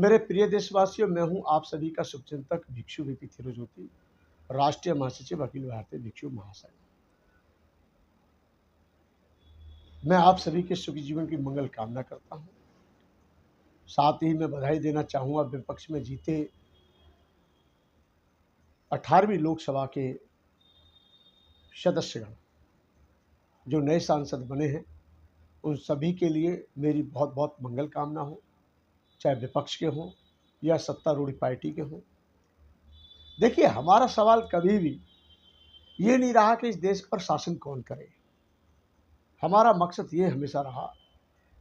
मेरे प्रिय देशवासियों, मैं हूं आप सभी का शुभचिंतक भिक्षु वीपी थिरुज्योति, राष्ट्रीय महासचिव अखिल भारतीय भिक्षु महासंघ। मैं आप सभी के सुखी जीवन की मंगल कामना करता हूं। साथ ही मैं बधाई देना चाहूँगा विपक्ष में जीते 18वीं लोकसभा के सदस्यगण जो नए सांसद बने हैं, उन सभी के लिए मेरी बहुत बहुत मंगल कामना हो, चाहे विपक्ष के हों या सत्तारूढ़ पार्टी के हों। देखिए, हमारा सवाल कभी भी ये नहीं रहा कि इस देश पर शासन कौन करे। हमारा मकसद ये हमेशा रहा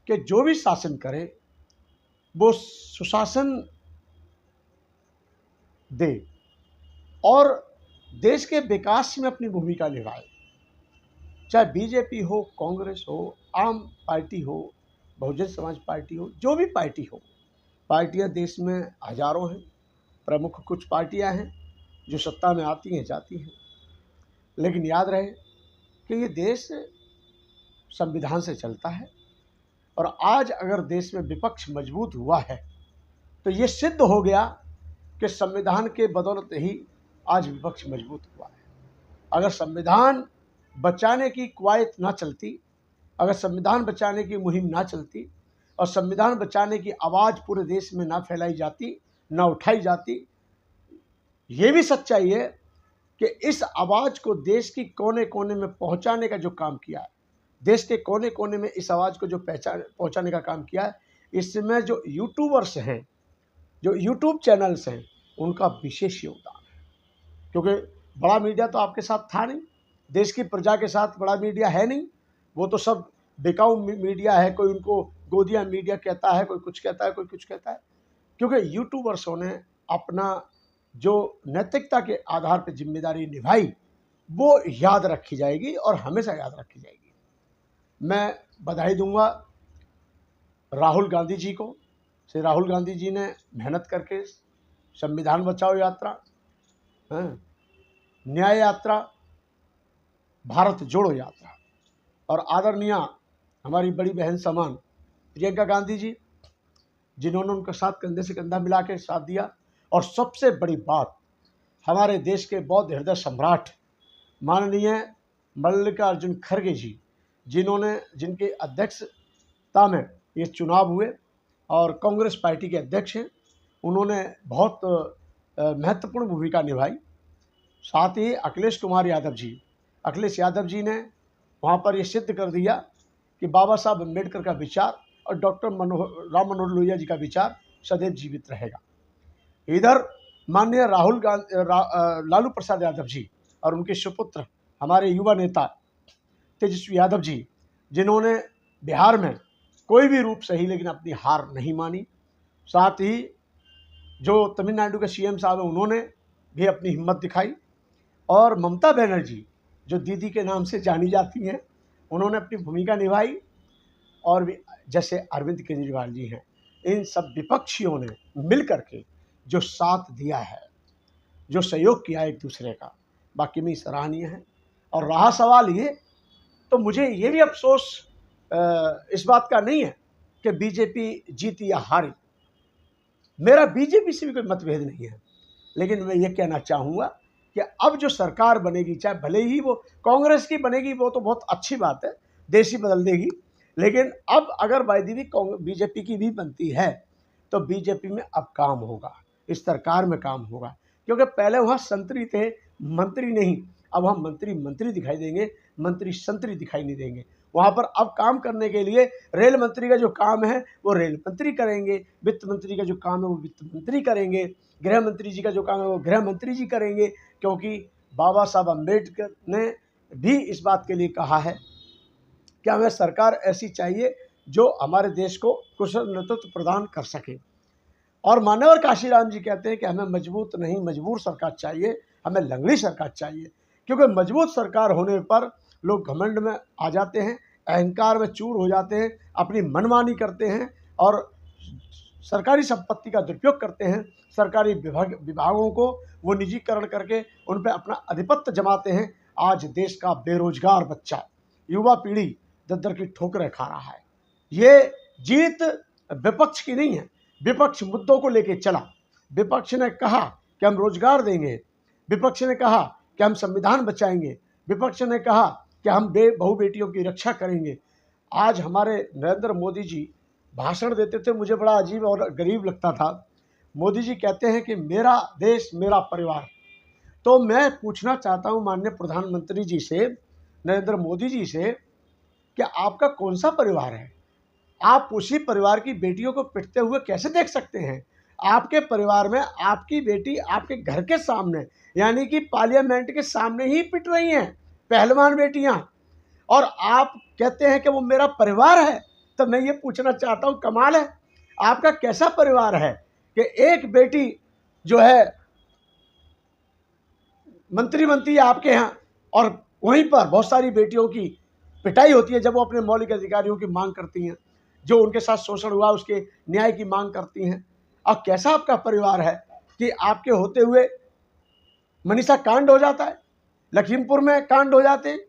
कि जो भी शासन करे वो सुशासन दे और देश के विकास में अपनी भूमिका निभाए। चाहे बीजेपी हो, कांग्रेस हो, आम पार्टी हो, बहुजन समाज पार्टी हो, जो भी पार्टी हो। पार्टियां देश में हजारों हैं, प्रमुख कुछ पार्टियां हैं जो सत्ता में आती हैं जाती हैं, लेकिन याद रहे कि ये देश संविधान से चलता है। और आज अगर देश में विपक्ष मजबूत हुआ है तो ये सिद्ध हो गया कि संविधान के बदौलत ही आज विपक्ष मजबूत हुआ है। अगर संविधान बचाने की कवायद ना चलती, अगर संविधान बचाने की मुहिम ना चलती और संविधान बचाने की आवाज़ पूरे देश में ना फैलाई जाती, ना उठाई जाती, ये भी सच्चाई है कि इस आवाज़ को देश की कोने कोने में पहुंचाने का जो काम किया है, देश के कोने कोने में इस आवाज़ को जो पहुंचाने का काम किया है, इसमें जो यूट्यूबर्स हैं, जो यूट्यूब चैनल्स हैं, उनका विशेष योगदान है। क्योंकि बड़ा मीडिया तो आपके साथ था नहीं, देश की प्रजा के साथ बड़ा मीडिया है नहीं, वो तो सब बिकाऊ मीडिया है। कोई उनको गोदिया मीडिया कहता है, कोई कुछ कहता है, कोई कुछ कहता है। क्योंकि यूट्यूबर्सों ने अपना जो नैतिकता के आधार पर जिम्मेदारी निभाई, वो याद रखी जाएगी और हमेशा याद रखी जाएगी। मैं बधाई दूंगा राहुल गांधी जी को। श्री राहुल गांधी जी ने मेहनत करके संविधान बचाओ यात्रा, न्याय यात्रा, भारत जोड़ो यात्रा, और आदरणीय हमारी बड़ी बहन समान प्रियंका गांधी जी, जिन्होंने उनके साथ कंधे से कंधा मिला के साथ दिया। और सबसे बड़ी बात, हमारे देश के बौद्ध हृदय सम्राट माननीय मल्लिकार्जुन खड़गे जी, जिनके अध्यक्षता में ये चुनाव हुए और कांग्रेस पार्टी के अध्यक्ष हैं, उन्होंने बहुत महत्वपूर्ण भूमिका निभाई। साथ ही अखिलेश यादव जी ने वहाँ पर ये सिद्ध कर दिया कि बाबा साहब अम्बेडकर का विचार और डॉक्टर राम मनोहर लोहिया जी का विचार सदैव जीवित रहेगा। इधर माननीय लालू प्रसाद यादव जी और उनके सुपुत्र हमारे युवा नेता तेजस्वी यादव जी, जिन्होंने बिहार में कोई भी रूप सही लेकिन अपनी हार नहीं मानी। साथ ही जो तमिलनाडु के सीएम साहब हैं, उन्होंने भी अपनी हिम्मत दिखाई। और ममता बनर्जी, जो दीदी के नाम से जानी जाती हैं, उन्होंने अपनी भूमिका निभाई। और भी जैसे अरविंद केजरीवाल जी हैं, इन सब विपक्षियों ने मिल करके जो साथ दिया है, जो सहयोग किया एक दूसरे का, बाकी में सराहनीय है। और रहा सवाल ये, तो मुझे ये भी अफसोस इस बात का नहीं है कि बीजेपी जीती या हारी। मेरा बीजेपी से भी कोई मतभेद नहीं है, लेकिन मैं ये कहना चाहूँगा कि अब जो सरकार बनेगी, चाहे भले ही वो कांग्रेस की बनेगी, वो तो बहुत अच्छी बात है, देश ही बदल देगी। लेकिन अब अगर वायदी भी बीजेपी की भी बनती है तो बीजेपी में अब काम होगा, इस सरकार में काम होगा। क्योंकि पहले वहाँ संतरी थे, मंत्री नहीं। अब हम मंत्री दिखाई देंगे, मंत्री संतरी दिखाई नहीं देंगे। वहाँ पर अब काम करने के लिए रेल मंत्री का जो काम है वो रेल मंत्री करेंगे, वित्त मंत्री का जो काम है वो वित्त मंत्री करेंगे, गृह मंत्री जी का जो काम है वो गृह मंत्री जी करेंगे। क्योंकि बाबा साहब अम्बेडकर ने भी इस बात के लिए कहा है कि हमें सरकार ऐसी चाहिए जो हमारे देश को कुशल नेतृत्व प्रदान कर सके। और मान्यवर काशीराम जी कहते हैं कि हमें मजबूत नहीं मजबूर सरकार चाहिए, हमें लंगड़ी सरकार चाहिए। क्योंकि मजबूत सरकार होने पर लोग घमंड में आ जाते हैं, अहंकार में चूर हो जाते हैं, अपनी मनमानी करते हैं और सरकारी संपत्ति का दुरुपयोग करते हैं। सरकारी विभागों को वो निजीकरण करके उन पर अपना आधिपत्य जमाते हैं। आज देश का बेरोजगार बच्चा, युवा पीढ़ी दर की ठोकरें खा रहा है। ये जीत विपक्ष की नहीं है, विपक्ष मुद्दों को लेकर चला। विपक्ष ने कहा कि हम रोजगार देंगे, विपक्ष ने कहा कि हम संविधान बचाएंगे, विपक्ष ने कहा कि हम बहु बेटियों की रक्षा करेंगे। आज हमारे नरेंद्र मोदी जी भाषण देते थे, मुझे बड़ा अजीब और गरीब लगता था। मोदी जी कहते हैं कि मेरा देश मेरा परिवार। तो मैं पूछना चाहता हूं माननीय प्रधानमंत्री जी से, नरेंद्र मोदी जी से, कि आपका कौन सा परिवार है? आप उसी परिवार की बेटियों को पिटते हुए कैसे देख सकते हैं? आपके परिवार में आपकी बेटी आपके घर के सामने, यानी कि पार्लियामेंट के सामने ही पिट रही हैं पहलवान बेटियां, और आप कहते हैं कि वो मेरा परिवार है। तो मैं ये पूछना चाहता हूँ, कमाल है, आपका कैसा परिवार है कि एक बेटी जो है मंत्री बनती है आपके यहाँ, और वहीं पर बहुत सारी बेटियों की पिटाई होती है जब वो अपने मौलिक अधिकारियों की मांग करती हैं, जो उनके साथ शोषण हुआ उसके न्याय की मांग करती हैं। अब कैसा आपका परिवार है कि आपके होते हुए मनीषा कांड हो जाता है, लखीमपुर में कांड हो जाते हैं,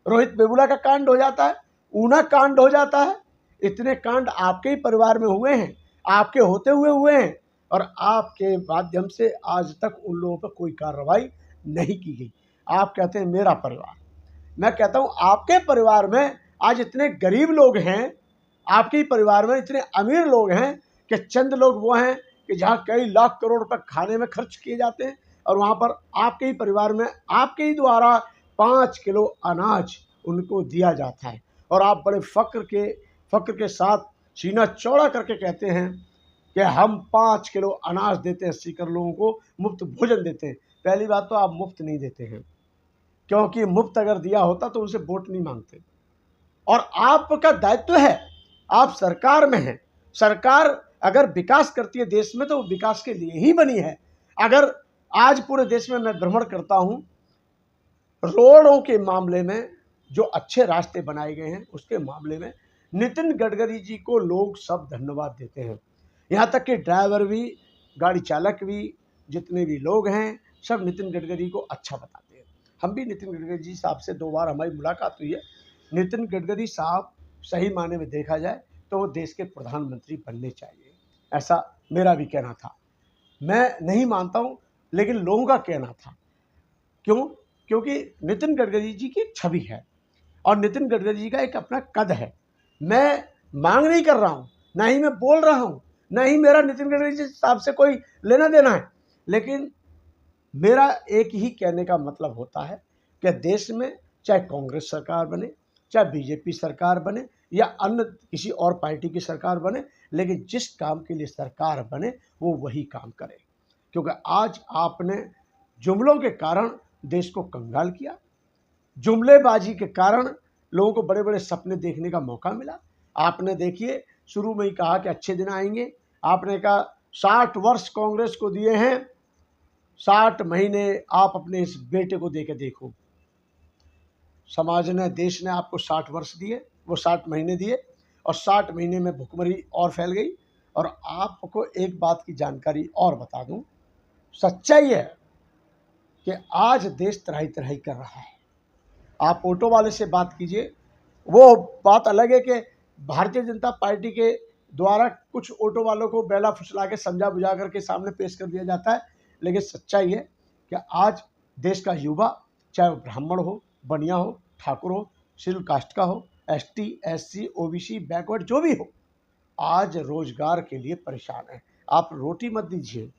रोहित बेबुला का कांड हो जाता है, ऊना कांड हो जाता है। इतने कांड आपके ही परिवार में हुए हैं, आपके होते हुए हैं, और आपके माध्यम से आज तक उन लोगों पर कोई कार्रवाई नहीं की गई। आप कहते हैं मेरा परिवार। मैं कहता हूं आपके परिवार में आज इतने गरीब लोग हैं, आपके ही परिवार में इतने अमीर लोग हैं कि चंद लोग वो हैं कि जहां कई लाख करोड़ रुपए खाने में खर्च किए जाते हैं, और वहां पर आपके ही परिवार में आपके ही द्वारा 5 किलो अनाज उनको दिया जाता है, और आप बड़े फक्र के साथ सीना चौड़ा करके कहते हैं कि हम 5 किलो अनाज देते हैं, 80 करोड़ लोगों को मुफ्त भोजन देते हैं। पहली बात तो आप मुफ्त नहीं देते हैं, क्योंकि मुफ्त अगर दिया होता तो उनसे वोट नहीं मांगते। और आपका दायित्व है, आप सरकार में हैं, सरकार अगर विकास करती है देश में तो वो विकास के लिए ही बनी है। अगर आज पूरे देश में मैं भ्रमण करता हूं, रोडों के मामले में जो अच्छे रास्ते बनाए गए हैं उसके मामले में नितिन गडकरी जी को लोग सब धन्यवाद देते हैं। यहाँ तक कि ड्राइवर भी, गाड़ी चालक भी, जितने भी लोग हैं सब नितिन गडकरी को अच्छा बताते हैं। हम भी नितिन गडकरी जी साहब से 2 बार हमारी मुलाकात हुई है। नितिन गडकरी साहब सही मायने में देखा जाए तो वो देश के प्रधानमंत्री बनने चाहिए, ऐसा मेरा भी कहना था। मैं नहीं मानता हूँ, लेकिन लोगों का कहना था। क्यों? क्योंकि नितिन गडकरी जी की एक छवि है और नितिन गडकरी जी का एक अपना कद है। मैं मांग नहीं कर रहा हूँ, ना ही मैं बोल रहा हूँ, ना ही मेरा नितिन गडकरी जी साहब से कोई लेना देना है, लेकिन मेरा एक ही कहने का मतलब होता है कि देश में चाहे कांग्रेस सरकार बने, चाहे बीजेपी सरकार बने, या अन्य किसी और पार्टी की सरकार बने, लेकिन जिस काम के लिए सरकार बने वो वही काम करे। क्योंकि आज आपने जुमलों के कारण देश को कंगाल किया, जुमलेबाजी के कारण लोगों को बड़े बड़े सपने देखने का मौका मिला। आपने देखिए शुरू में ही कहा कि अच्छे दिन आएंगे, आपने कहा 60 वर्ष कांग्रेस को दिए हैं, 60 महीने आप अपने इस बेटे को दे के देखो। समाज ने, देश ने आपको 60 वर्ष दिए, वो 60 महीने दिए, और 60 महीने में भुखमरी और फैल गई। और आपको एक बात की जानकारी और बता दूं, सच्चाई है कि आज देश तराई तराई कर रहा है। आप ऑटो वाले से बात कीजिए, वो बात अलग है कि भारतीय जनता पार्टी के द्वारा कुछ ऑटो वालों को बेला फुसला के समझा बुझा करके सामने पेश कर दिया जाता है, लेकिन सच्चाई है कि आज देश का युवा, चाहे वो ब्राह्मण हो, बनिया हो, ठाकुर हो, शेड्यूल कास्ट का हो, ST, SC, OBC, बैकवर्ड जो भी हो, आज रोजगार के लिए परेशान है। आप रोटी मत दीजिए,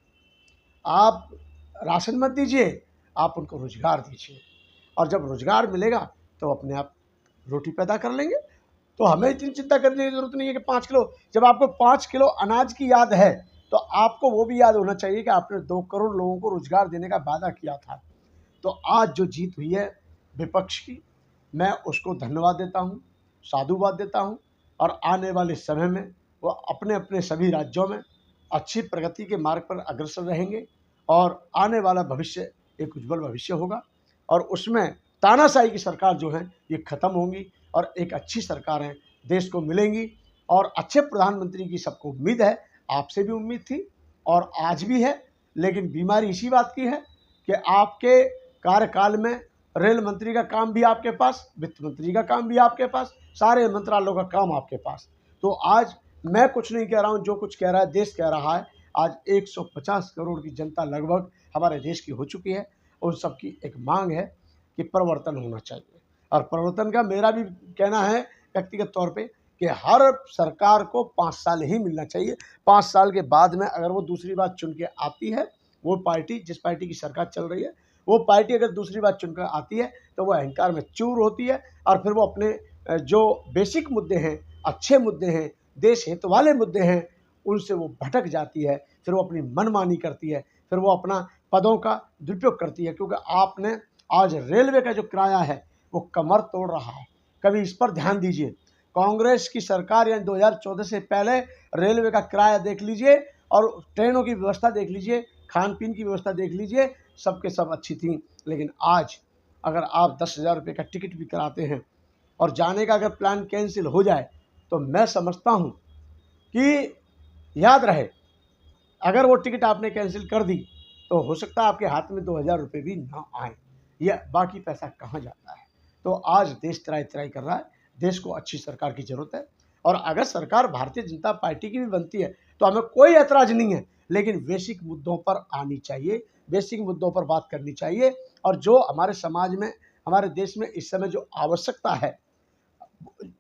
आप राशन मत दीजिए, आप उनको रोजगार दीजिए, और जब रोजगार मिलेगा तो अपने आप रोटी पैदा कर लेंगे। तो हमें इतनी चिंता करने की जरूरत नहीं है कि 5 किलो, जब आपको 5 किलो अनाज की याद है तो आपको वो भी याद होना चाहिए कि आपने 2 करोड़ लोगों को रोजगार देने का वादा किया था। तो आज जो जीत हुई है विपक्ष की, मैं उसको धन्यवाद देता हूँ, साधुवाद देता हूँ, और आने वाले समय में वो अपने अपने सभी राज्यों में अच्छी प्रगति के मार्ग पर अग्रसर रहेंगे, और आने वाला भविष्य एक उज्जवल भविष्य होगा, और उसमें तानाशाही की सरकार जो है ये ख़त्म होंगी, और एक अच्छी सरकारें देश को मिलेंगी, और अच्छे प्रधानमंत्री की सबको उम्मीद है। आपसे भी उम्मीद थी और आज भी है, लेकिन बीमारी इसी बात की है कि आपके कार्यकाल में रेल मंत्री का काम भी आपके पास, वित्त मंत्री का काम भी आपके पास, सारे मंत्रालयों का काम आपके पास। तो आज मैं कुछ नहीं कह रहा हूँ, जो कुछ कह रहा है देश कह रहा है। आज 150 करोड़ की जनता लगभग हमारे देश की हो चुकी है। उन सबकी एक मांग है कि परिवर्तन होना चाहिए, और परिवर्तन का मेरा भी कहना है व्यक्तिगत तौर पे कि हर सरकार को 5 साल ही मिलना चाहिए। 5 साल के बाद में अगर वो दूसरी बार चुन के आती है, वो पार्टी जिस पार्टी की सरकार चल रही है, वो पार्टी अगर दूसरी बार चुनकर आती है तो वो अहंकार में चूर होती है, और फिर वो अपने जो बेसिक मुद्दे हैं, अच्छे मुद्दे हैं, देश हित वाले मुद्दे हैं, उनसे वो भटक जाती है। फिर वो अपनी मनमानी करती है, फिर वो अपना पदों का दुरुपयोग करती है। क्योंकि आपने आज रेलवे का जो किराया है वो कमर तोड़ रहा है। कभी इस पर ध्यान दीजिए। कांग्रेस की सरकार यानी 2014 से पहले रेलवे का किराया देख लीजिए, और ट्रेनों की व्यवस्था देख लीजिए, खान पीन की व्यवस्था देख लीजिए, सबके सब अच्छी थी। लेकिन आज अगर आप 10,000 रुपये का टिकट भी कराते हैं और जाने का अगर प्लान कैंसिल हो जाए, तो मैं समझता हूँ कि याद रहे, अगर वो टिकट आपने कैंसिल कर दी तो हो सकता है आपके हाथ में 2,000 रुपये भी ना आए, या बाकी पैसा कहाँ जाता है। तो आज देश त्राही त्राही कर रहा है। देश को अच्छी सरकार की ज़रूरत है, और अगर सरकार भारतीय जनता पार्टी की भी बनती है तो हमें कोई ऐतराज़ नहीं है, लेकिन बेसिक मुद्दों पर आनी चाहिए, बेसिक मुद्दों पर बात करनी चाहिए। और जो हमारे समाज में, हमारे देश में इस समय जो आवश्यकता है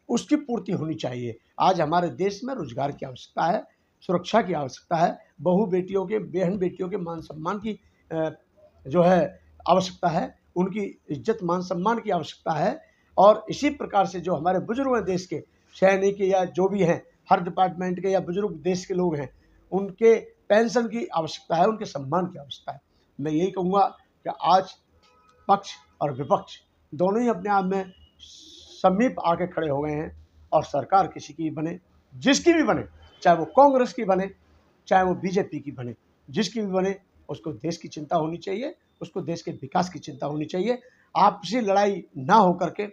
उसकी पूर्ति होनी चाहिए। आज हमारे देश में रोजगार की आवश्यकता है, सुरक्षा की आवश्यकता है, बहू बेटियों के, बहन बेटियों के मान सम्मान की जो है आवश्यकता है, उनकी इज्जत मान सम्मान की आवश्यकता है। और इसी प्रकार से जो हमारे बुजुर्ग हैं देश के, सैनिक या जो भी हैं, हर डिपार्टमेंट के या बुजुर्ग देश के लोग हैं, उनके पेंशन की आवश्यकता है, उनके सम्मान की आवश्यकता है। मैं यही कहूँगा कि आज पक्ष और विपक्ष दोनों ही अपने आप में समीप आके खड़े हो गए हैं, और सरकार किसी की बने, जिसकी भी बने, चाहे वो कांग्रेस की बने, चाहे वो बीजेपी की बने, जिसकी भी बने, उसको देश की चिंता होनी चाहिए, उसको देश के विकास की चिंता होनी चाहिए। आपसी लड़ाई ना हो करके,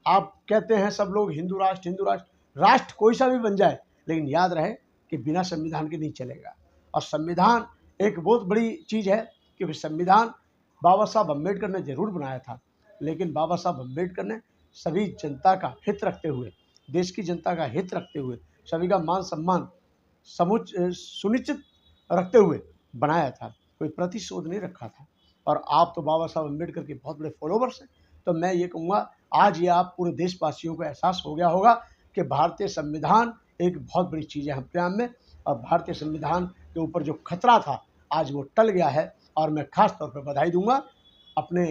आप कहते हैं सब लोग हिंदू राष्ट्र, हिंदू राष्ट्र, राष्ट्र कोई सा भी बन जाए, लेकिन याद रहे कि बिना संविधान के नहीं चलेगा। और संविधान एक बहुत बड़ी चीज़ है, क्योंकि संविधान बाबा साहब अम्बेडकर ने जरूर बनाया था, लेकिन बाबा साहब अम्बेडकर ने सभी जनता का हित रखते हुए, देश की जनता का हित रखते हुए, सभी का मान सम्मान सुनिश्चित रखते हुए बनाया था, कोई प्रतिशोध नहीं रखा था। और आप तो बाबा साहब अम्बेडकर के बहुत बड़े फॉलोवर्स हैं, तो मैं ये कहूँगा आज ये आप पूरे देशवासियों को एहसास हो गया होगा कि भारतीय संविधान एक बहुत बड़ी चीज़ है अपने आप में, और भारतीय संविधान के ऊपर जो खतरा था आज वो टल गया है। और मैं खास तौर पर बधाई दूंगा अपने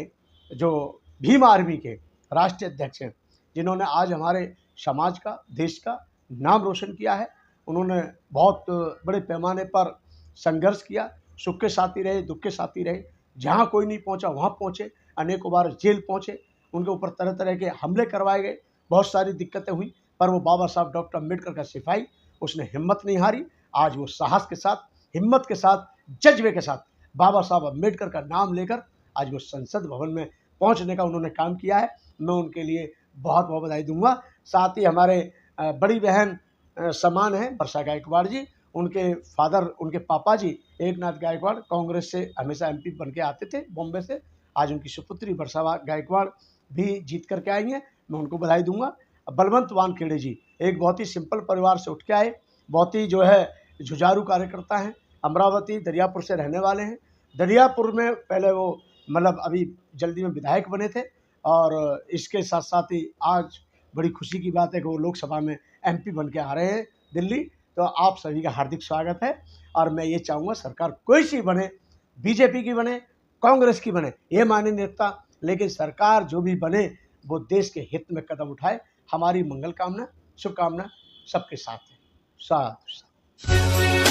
जो भीम आर्मी के राष्ट्रीय अध्यक्ष हैं, जिन्होंने आज हमारे समाज का, देश का नाम रोशन किया है। उन्होंने बहुत बड़े पैमाने पर संघर्ष किया, सुख के साथी रहे, दुख के साथी रहे, जहाँ कोई नहीं पहुँचा वहाँ पहुँचे, अनेकों बार जेल पहुँचे, उनके ऊपर तरह तरह के हमले करवाए गए, बहुत सारी दिक्कतें हुई, पर वो बाबा साहब डॉक्टर अम्बेडकर का सिपाही, उसने हिम्मत नहीं हारी। आज वो साहस के साथ, हिम्मत के साथ, जज्बे के साथ बाबा साहब अम्बेडकर का नाम लेकर आज वो संसद भवन में पहुंचने का उन्होंने काम किया है। मैं उनके लिए बहुत बहुत बधाई दूंगा। साथ ही हमारे बड़ी बहन समान हैं वर्षा गायकवाड़ जी, उनके फादर, उनके पापा जी एकनाथ गायकवाड़ कांग्रेस से हमेशा एमपी बन के आते थे बॉम्बे से। आज उनकी सुपुत्री वर्षा गायकवाड़ भी जीत करके आई हैं, मैं उनको बधाई दूंगा। बलवंत वानखेड़े जी एक बहुत ही सिंपल परिवार से उठ के आए, बहुत ही जो है जुझारू कार्यकर्ता हैं, अमरावती दरियापुर से रहने वाले हैं। दरियापुर में पहले वो मतलब अभी जल्दी में विधायक बने थे, और इसके साथ साथ ही आज बड़ी खुशी की बात है कि वो लोकसभा में एमपी बन के आ रहे हैं दिल्ली। तो आप सभी का हार्दिक स्वागत है। और मैं ये चाहूँगा सरकार कोई सी बने, बीजेपी की बने, कांग्रेस की बने, ये मायने नहीं रखता, लेकिन सरकार जो भी बने वो देश के हित में कदम उठाए। हमारी मंगल कामना, शुभकामना सबके साथ है। साथ